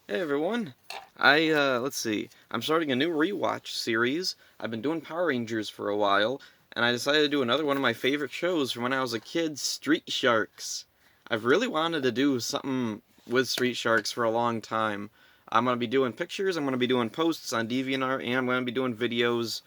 Hey everyone. Let's see. I'm starting a new rewatch series. I've been doing Power Rangers for a while, and I decided to do another one of my favorite shows from when I was a kid, Street Sharks. I've really wanted to do something with Street Sharks for a long time. I'm gonna be doing pictures, I'm gonna be doing posts on DeviantArt, and I'm gonna be doing videos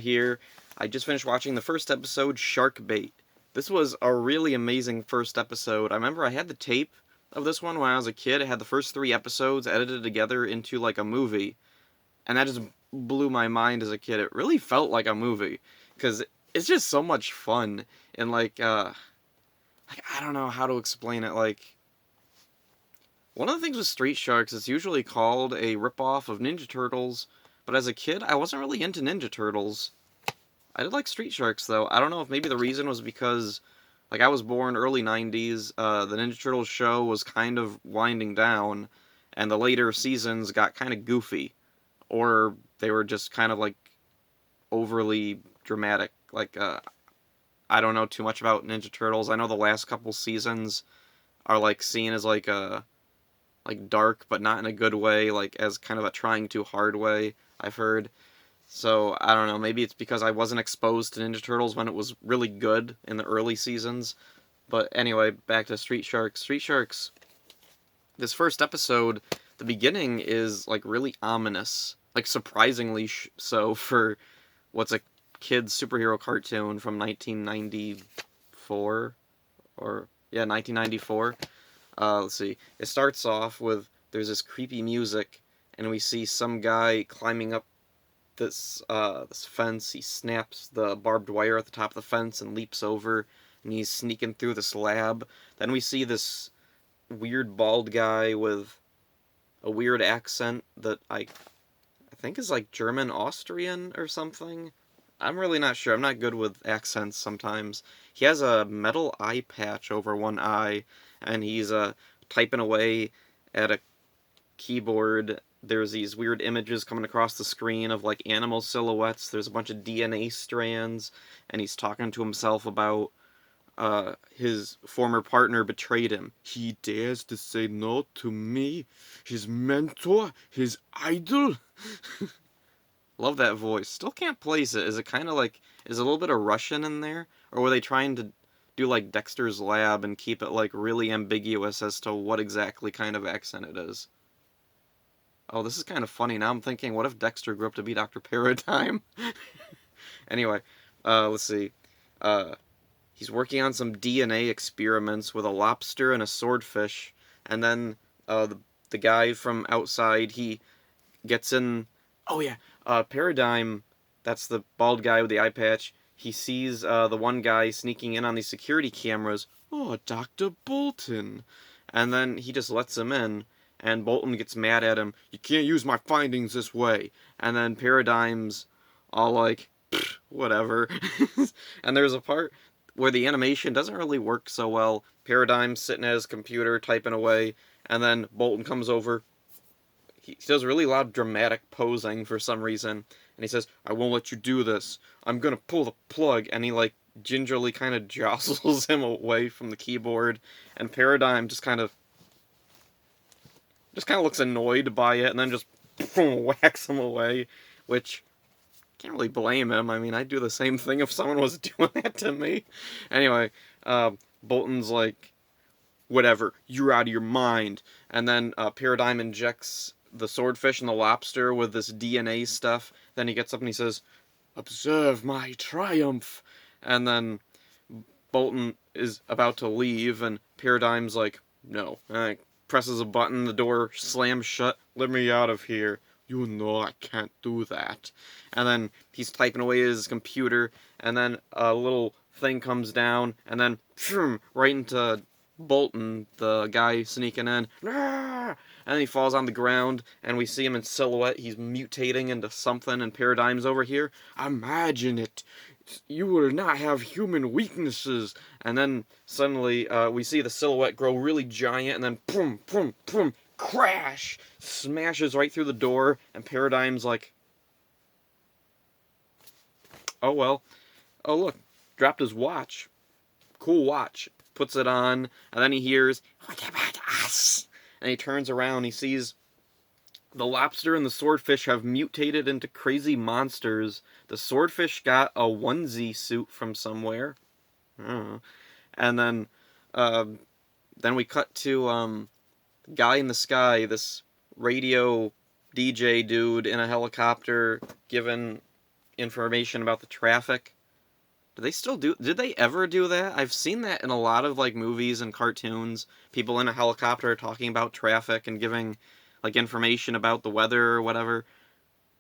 here. I just finished watching the first episode, Shark Bait. This was a really amazing first episode. I remember I had the tape of this one when I was a kid. It had the first three episodes edited together into like a movie, and that just blew my mind as a kid. It really felt like a movie because it's just so much fun and like I don't know how to explain it. Like one of the things with Street Sharks, it's usually called a ripoff of Ninja Turtles, but as a kid, I wasn't really into Ninja Turtles. I did like Street Sharks though. I don't know if maybe the reason was because like I was born early 90s, the Ninja Turtles show was kind of winding down and the later seasons got kind of goofy or they were just kind of like overly dramatic. I don't know too much about Ninja Turtles. I know the last couple seasons are like seen as like dark but not in a good way, like as kind of a trying too hard way, I've heard. So I don't know. Maybe it's because I wasn't exposed to Ninja Turtles when it was really good in the early seasons. But anyway, back to Street Sharks. Street Sharks. This first episode, the beginning is like really ominous, like surprisingly so for what's a kid's superhero cartoon from 1994 or yeah, 1994. Let's see. It starts off with there's this creepy music, and we see some guy climbing up this fence. He snaps the barbed wire at the top of the fence and leaps over, and he's sneaking through this lab. Then we see this weird bald guy with a weird accent that I think is like German Austrian or something. I'm really not sure. I'm not good with accents sometimes. He has a metal eye patch over one eye, and he's typing away at a keyboard. There's these weird images coming across the screen of like animal silhouettes. There's a bunch of DNA strands, and he's talking to himself about his former partner betrayed him. He dares to say no to me, his mentor, his idol. Love that voice. Still can't place it. Is it kind of like is a little bit of Russian in there, or were they trying to do like Dexter's Lab and keep it like really ambiguous as to what exactly kind of accent it is? Oh, this is kind of funny. Now I'm thinking, what if Dexter grew up to be Dr. Paradigm? Anyway, let's see. Uh, he's working on some DNA experiments with a lobster and a swordfish, and then the guy from outside he gets in. Oh yeah, Paradigm. That's the bald guy with the eye patch. He sees the one guy sneaking in on these security cameras. Oh, Dr. Bolton. And then he just lets him in, and Bolton gets mad at him. You can't use my findings this way. And then Paradigm's all like, whatever. And there's a part where the animation doesn't really work so well. Paradigm's sitting at his computer typing away, and then Bolton comes over. He does really loud dramatic posing for some reason, and he says, I won't let you do this. I'm gonna pull the plug. And he like gingerly kind of jostles him away from the keyboard, and Paradigm just kind of looks annoyed by it, and then just whacks him away, which can't really blame him. I mean, I'd do the same thing if someone was doing that to me. Anyway, Bolton's like, whatever, you're out of your mind. And then Paradigm injects the swordfish and the lobster with this DNA stuff. Then he gets up and he says, observe my triumph. And then Bolton is about to leave, and Paradigm's like, no. And presses a button, the door slams shut. Let me out of here. You know I can't do that. And then he's typing away at his computer, and then a little thing comes down, and then right into Bolton, the guy sneaking in. And then he falls on the ground, and we see him in silhouette. He's mutating into something, and Paradigm's over here. Imagine it. You will not have human weaknesses. And then suddenly we see the silhouette grow really giant, and then boom, boom, boom, crash! Smashes right through the door, and Paradigm's like, oh well. Oh look, dropped his watch. Cool watch. Puts it on, and then he hears, what about us? And he turns around, he sees The lobster and the swordfish have mutated into crazy monsters. The swordfish got a onesie suit from somewhere. I don't know. And uh, then we cut to guy in the sky, this radio DJ dude in a helicopter, giving information about the traffic. Did they ever do that? I've seen that in a lot of like movies and cartoons. People in a helicopter talking about traffic and giving like information about the weather or whatever.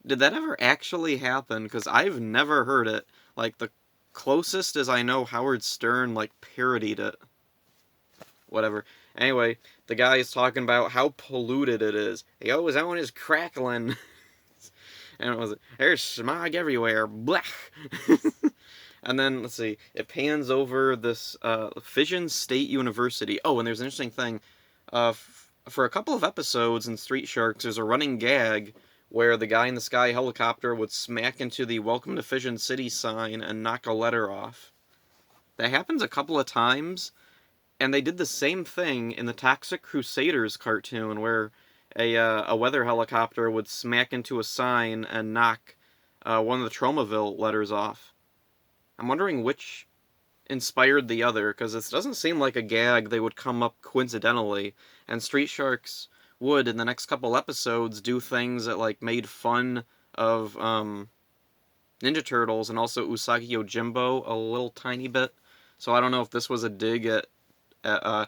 Did that ever actually happen? Because I've never heard it. Like the closest is I know Howard Stern like parodied it. Whatever. Anyway, the guy is talking about how polluted it is. The ozone is crackling. And it was, there's smog everywhere. Blah. And then, let's see, it pans over this Fission State University. Oh, and there's an interesting thing. For a couple of episodes in Street Sharks, there's a running gag where the guy in the sky helicopter would smack into the Welcome to Fission City sign and knock a letter off. That happens a couple of times, and they did the same thing in the Toxic Crusaders cartoon where a weather helicopter would smack into a sign and knock one of the Tromaville letters off. I'm wondering which inspired the other, because it doesn't seem like a gag they would come up coincidentally, and Street Sharks would, in the next couple episodes, do things that, like, made fun of, Ninja Turtles and also Usagi Yojimbo a little tiny bit, so I don't know if this was a dig at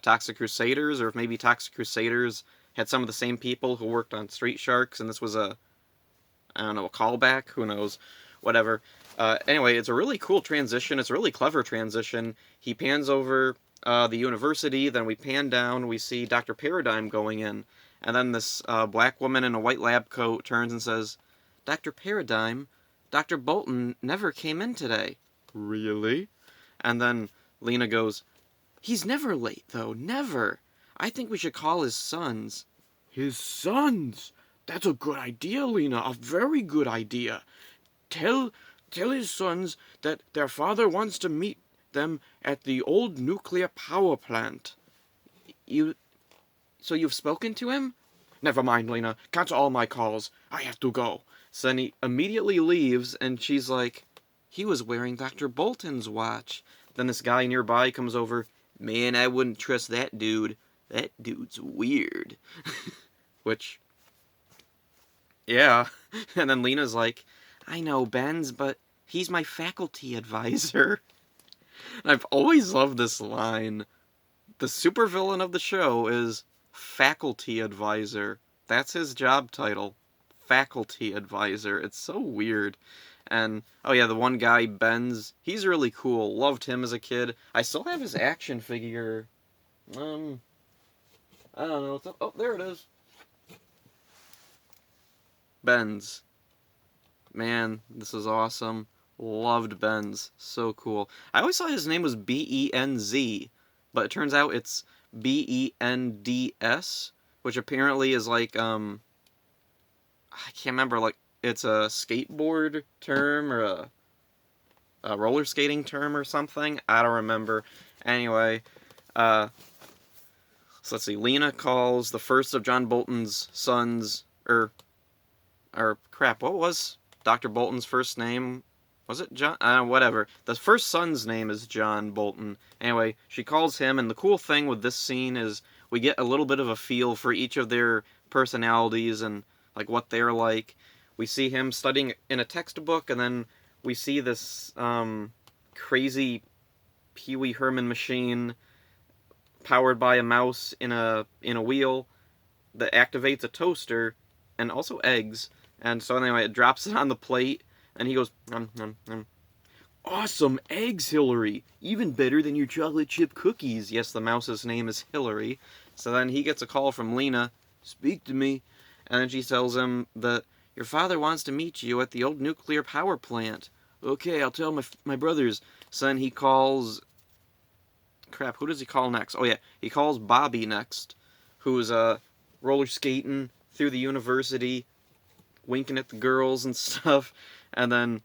Toxic Crusaders, or if maybe Toxic Crusaders had some of the same people who worked on Street Sharks, and this was a callback, who knows, whatever. Anyway, it's a really cool transition. It's a really clever transition. He pans over the university, then we pan down, we see Dr. Paradigm going in, and then this black woman in a white lab coat turns and says, Dr. Paradigm, Dr. Bolton never came in today. Really? And then Lena goes, he's never late, though, never. I think we should call his sons. His sons? That's a good idea, Lena, a very good idea. Tell his sons that their father wants to meet them at the old nuclear power plant. So you've spoken to him? Never mind, Lena. Cancel all my calls. I have to go. So then he immediately leaves, and she's like, he was wearing Dr. Bolton's watch. Then this guy nearby comes over. Man, I wouldn't trust that dude. That dude's weird. Which, yeah. And then Lena's like, I know Ben's, but he's my faculty advisor. And I've always loved this line. The supervillain of the show is faculty advisor. That's his job title. Faculty advisor. It's so weird. And, oh yeah, the one guy, Ben's, he's really cool. Loved him as a kid. I still have his action figure. I don't know. Oh, there it is. Ben's. Man, this is awesome. Loved Ben's. So cool. I always thought his name was B-E-N-Z, but it turns out it's B-E-N-D-S, which apparently is like, I can't remember, like, it's a skateboard term or a roller skating term or something. I don't remember. Anyway, so let's see. Lena calls the first of John Bolton's sons, or crap, what was Dr. Bolton's first name? Was it John? Whatever. The first son's name is John Bolton. Anyway, she calls him, and the cool thing with this scene is we get a little bit of a feel for each of their personalities and, like, what they're like. We see him studying in a textbook, and then we see this, crazy Pee Wee Herman machine powered by a mouse in a wheel that activates a toaster, and also eggs. And so anyway, it drops it on the plate, and he goes, Awesome eggs, Hillary! Even better than your chocolate chip cookies. Yes, the mouse's name is Hillary. So then he gets a call from Lena. Speak to me. And then she tells him that your father wants to meet you at the old nuclear power plant. Okay, I'll tell my brothers. So then he calls... Crap, who does he call next? Oh yeah, he calls Bobby next, who's roller skating through the university, winking at the girls and stuff. And then,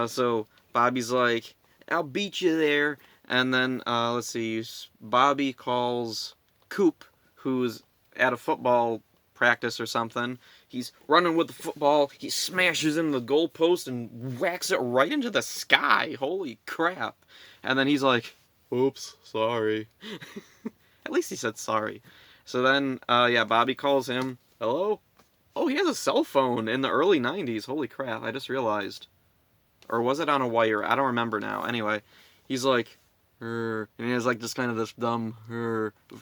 so Bobby's like, I'll beat you there. And then, let's see, Bobby calls Coop, who's at a football practice or something. He's running with the football. He smashes into the goalpost and whacks it right into the sky. Holy crap. And then he's like, oops, sorry. At least he said sorry. So then, yeah, Bobby calls him. Hello? Oh, he has a cell phone in the early 90s. Holy crap, I just realized. Or was it on a wire? I don't remember now. Anyway, he's like, and he has like just kind of this dumb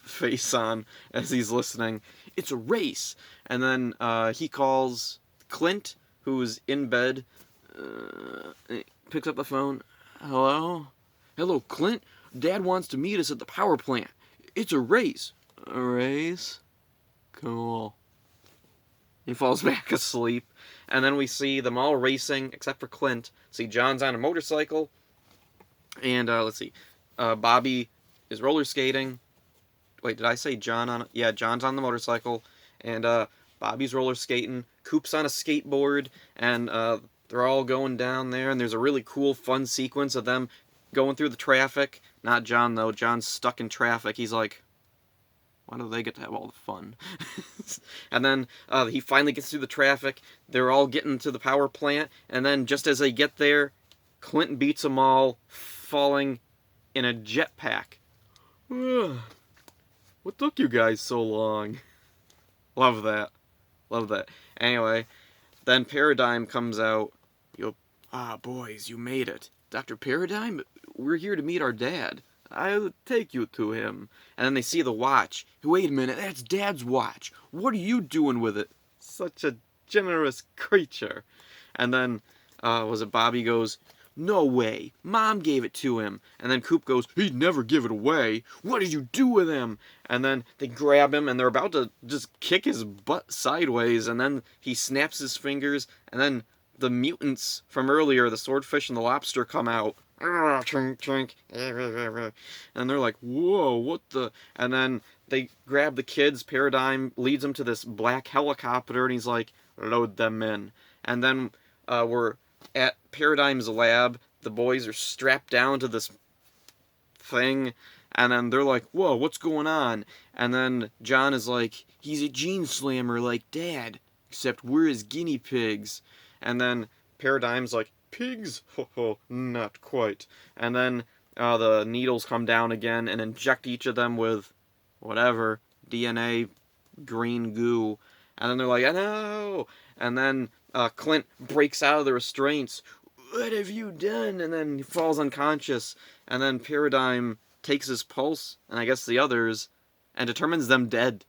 face on as he's listening. It's a race. And then he calls Clint, who's in bed. He picks up the phone. Hello? Hello, Clint? Dad wants to meet us at the power plant. It's a race. A race? Cool. He falls back asleep. And then we see them all racing, except for Clint. See, John's on a motorcycle. And, let's see. Bobby is roller skating. Wait, did I say John on... Yeah, John's on the motorcycle. And, Bobby's roller skating. Coop's on a skateboard. And, they're all going down there. And there's a really cool, fun sequence of them going through the traffic. Not John, though. John's stuck in traffic. He's like... Why do they get to have all the fun? And then he finally gets through the traffic. They're all getting to the power plant. And then just as they get there, Clinton beats them all, falling in a jetpack. What took you guys so long? Love that. Love that. Anyway, then Paradigm comes out. Boys, you made it. Dr. Paradigm, we're here to meet our dad. I'll take you to him. And then they see the watch. Wait a minute, that's Dad's watch. What are you doing with it? Such a generous creature. And then, Bobby goes, no way, Mom gave it to him. And then Coop goes, he'd never give it away. What did you do with him? And then they grab him, and they're about to just kick his butt sideways. And then he snaps his fingers, and then the mutants from earlier, the swordfish and the lobster, come out. Trink, trink. And they're like, whoa, what the... And then they grab the kids. Paradigm leads them to this black helicopter, and he's like, load them in. And then we're at Paradigm's lab. The boys are strapped down to this thing, and then they're like, whoa, what's going on? And then John is like, he's a gene slammer like Dad, except we're his guinea pigs. And then Paradigm's like, pigs? Ho, not quite. And then the needles come down again and inject each of them with whatever, DNA, green goo. And then they're like, no! And then Clint breaks out of the restraints. What have you done? And then he falls unconscious. And then Paradigm takes his pulse, and I guess the others, and determines them dead.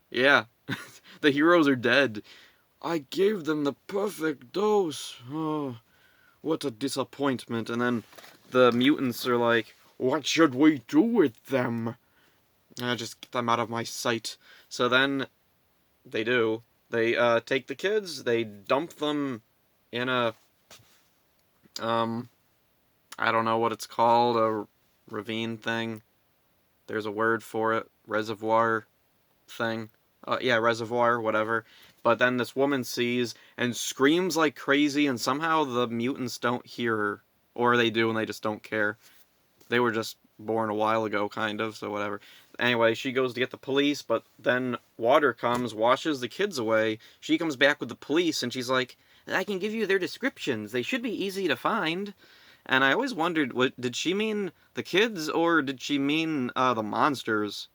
Yeah, the heroes are dead. I gave them the perfect dose. Oh, what a disappointment. And then the mutants are like, what should we do with them? Just get them out of my sight. So then they do. They take the kids, they dump them in a, I don't know what it's called, a ravine thing. There's a word for it. Reservoir thing. Yeah, reservoir, whatever. But then this woman sees and screams like crazy, and somehow the mutants don't hear her. Or they do, and they just don't care. They were just born a while ago, kind of, so whatever. Anyway, she goes to get the police, but then water comes, washes the kids away. She comes back with the police, and she's like, I can give you their descriptions. They should be easy to find. And I always wondered, did she mean the kids, or did she mean the monsters?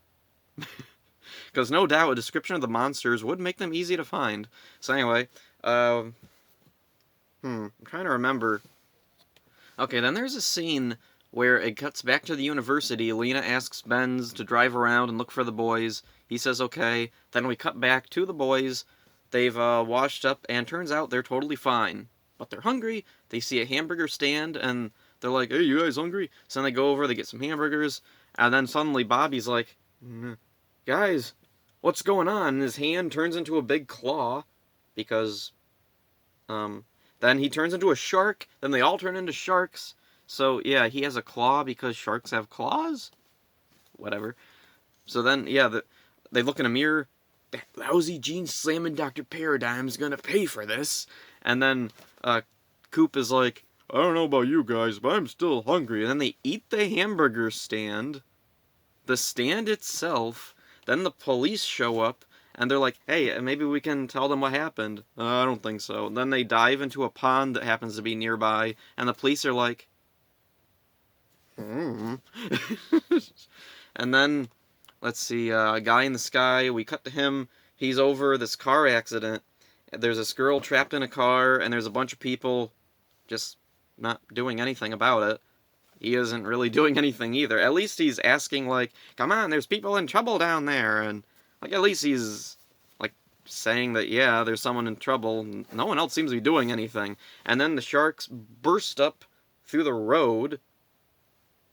Because no doubt a description of the monsters would make them easy to find. So anyway, I'm trying to remember. Okay, then there's a scene where it cuts back to the university. Lena asks Benz to drive around and look for the boys. He says okay. Then we cut back to the boys. They've washed up, and turns out they're totally fine. But they're hungry. They see a hamburger stand, and they're like, hey, you guys hungry? So then they go over, they get some hamburgers, and then suddenly Bobby's like, guys, what's going on? And his hand turns into a big claw, because, then he turns into a shark, then they all turn into sharks. So, yeah, he has a claw because sharks have claws? Whatever. So then, yeah, they look in a mirror. That lousy gene slamming Dr. Paradigm's gonna pay for this. And then, Coop is like, I don't know about you guys, but I'm still hungry. And then they eat the hamburger stand. The stand itself. Then the police show up, And they're like, hey, maybe we can tell them what happened. I don't think so. And then they dive into a pond that happens to be nearby, and the police are like, hmm. And then, let's see, a guy in the sky, we cut to him, he's over this car accident. There's this girl trapped in a car, and there's a bunch of people just not doing anything about it. He isn't really doing anything either. At least he's asking, like, come on, there's people in trouble down there, and, like, at least he's, like, saying that, yeah, there's someone in trouble. No one else seems to be doing anything. And then the sharks burst up through the road.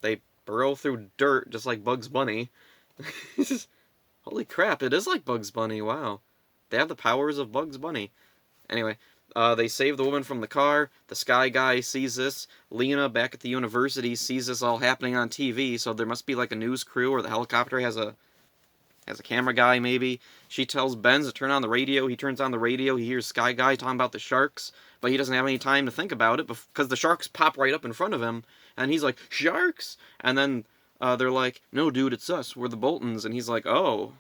They burrow through dirt, just like Bugs Bunny. Holy crap, it is like Bugs Bunny, wow. They have the powers of Bugs Bunny. Anyway, they save the woman from the car. The Sky Guy sees this. Lena, back at the university, sees this all happening on TV, so there must be like a news crew, or the helicopter has a camera guy, maybe. She tells Benz to turn on the radio. He turns on the radio. He hears Sky Guy talking about the sharks, but he doesn't have any time to think about it because the sharks pop right up in front of him, and he's like, sharks! And then they're like, no, dude, it's us. We're the Boltons. And he's like, oh,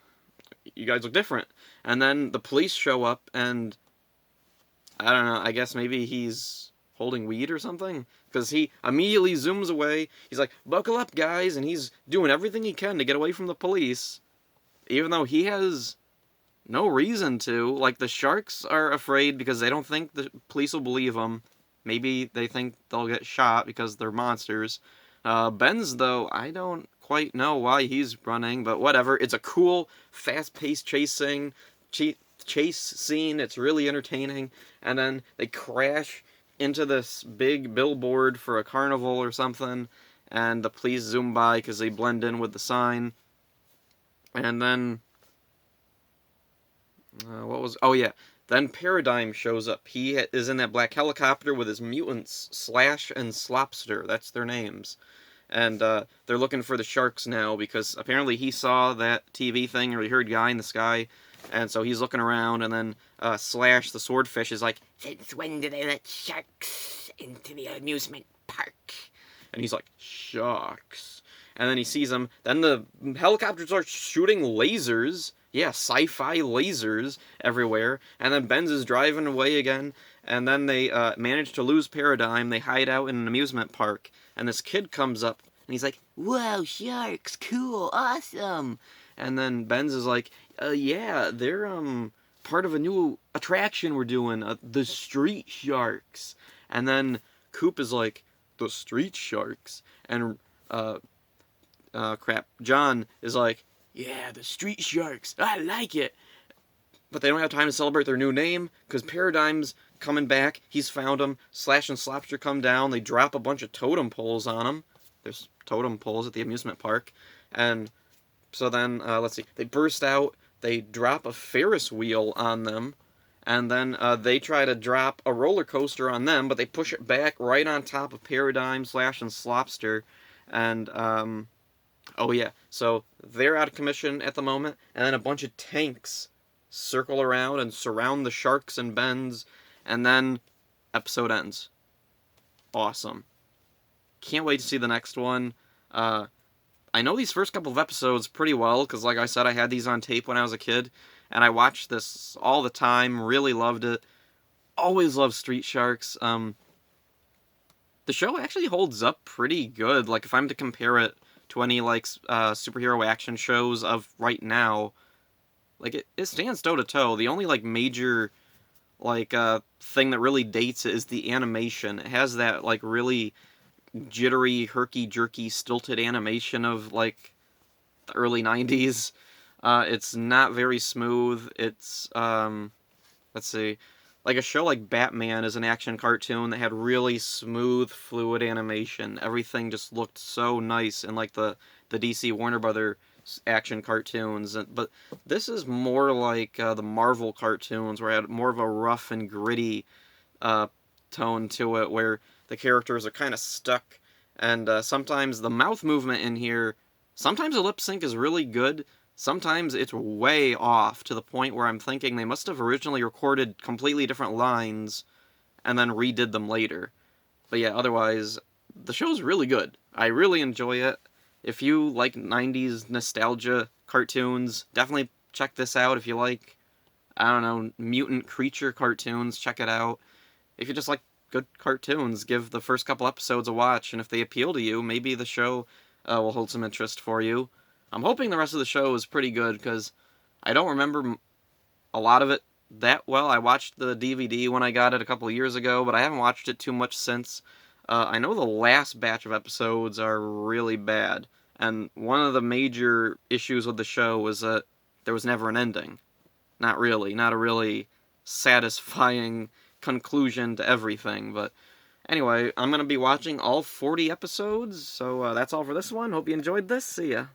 you guys look different. And then the police show up, and I don't know, I guess maybe he's holding weed or something? Because he immediately zooms away. He's like, buckle up, guys, and he's doing everything he can to get away from the police, even though he has no reason to. Like, the sharks are afraid because they don't think the police will believe them. Maybe they think they'll get shot because they're monsters. Benz, though, I don't quite know why he's running, but whatever. It's a cool, fast-paced chase scene. It's really entertaining. And then they crash into this big billboard for a carnival or something, and the police zoom by because they blend in with the sign. And then then Paradigm shows up. He is in that black helicopter with his mutants, Slash and Slopster. That's their names. And they're looking for the sharks now because apparently he saw that TV thing, or he heard Guy in the Sky, and so he's looking around, and then Slash, the swordfish, is like, since when do they let sharks into the amusement park? And he's like, sharks. And then he sees them. Then the helicopter starts shooting lasers. Yeah, sci-fi lasers everywhere. And then Benz is driving away again. And then they manage to lose Paradigm. They hide out in an amusement park. And this kid comes up, and he's like, whoa, sharks, cool, awesome. And then Benz is like, yeah, they're part of a new attraction we're doing, the Street Sharks. And then Coop is like, the Street Sharks? And John is like, yeah, the Street Sharks, I like it. But they don't have time to celebrate their new name, because Paradigm's coming back. He's found them. Slash and Slopster come down. They drop a bunch of totem poles on them. There's totem poles at the amusement park. And so then, let's see, they burst out. They drop a Ferris wheel on them. And then they try to drop a roller coaster on them, but they push it back right on top of Paradigm, Slash, and Slopster. And, oh yeah, so they're out of commission at the moment. And then a bunch of tanks circle around and surround the sharks and Benz. And then episode ends. Awesome. Can't wait to see the next one. I know these first couple of episodes pretty well, because like I said, I had these on tape when I was a kid, and I watched this all the time, really loved it. Always loved Street Sharks. The show actually holds up pretty good. Like, if I'm to compare it to any, like, superhero action shows of right now, like, it stands toe-to-toe. The only, like, major, like, thing that really dates it is the animation. It has that, like, really jittery, herky-jerky, stilted animation of, like, the early 90s. It's not very smooth. It's, let's see, like a show like Batman is an action cartoon that had really smooth, fluid animation. Everything just looked so nice in, like, the DC Warner Brothers action cartoons. But this is more like the Marvel cartoons, where it had more of a rough and gritty tone to it, where the characters are kind of stuck, and sometimes the mouth movement in here, sometimes the lip sync is really good, sometimes it's way off, to the point where I'm thinking they must have originally recorded completely different lines and then redid them later. But yeah, otherwise, the show's really good. I really enjoy it. If you like 90s nostalgia cartoons, definitely check this out. If you like, I don't know, mutant creature cartoons, check it out. If you just like good cartoons, give the first couple episodes a watch, and if they appeal to you, maybe the show will hold some interest for you. I'm hoping the rest of the show is pretty good, because I don't remember a lot of it that well. I watched the DVD when I got it a couple of years ago, but I haven't watched it too much since. I know the last batch of episodes are really bad, and one of the major issues with the show was that there was never an ending. Not really. Not a really satisfying conclusion to everything, but anyway, I'm going to be watching all 40 episodes, so that's all for this one. Hope you enjoyed this. See ya.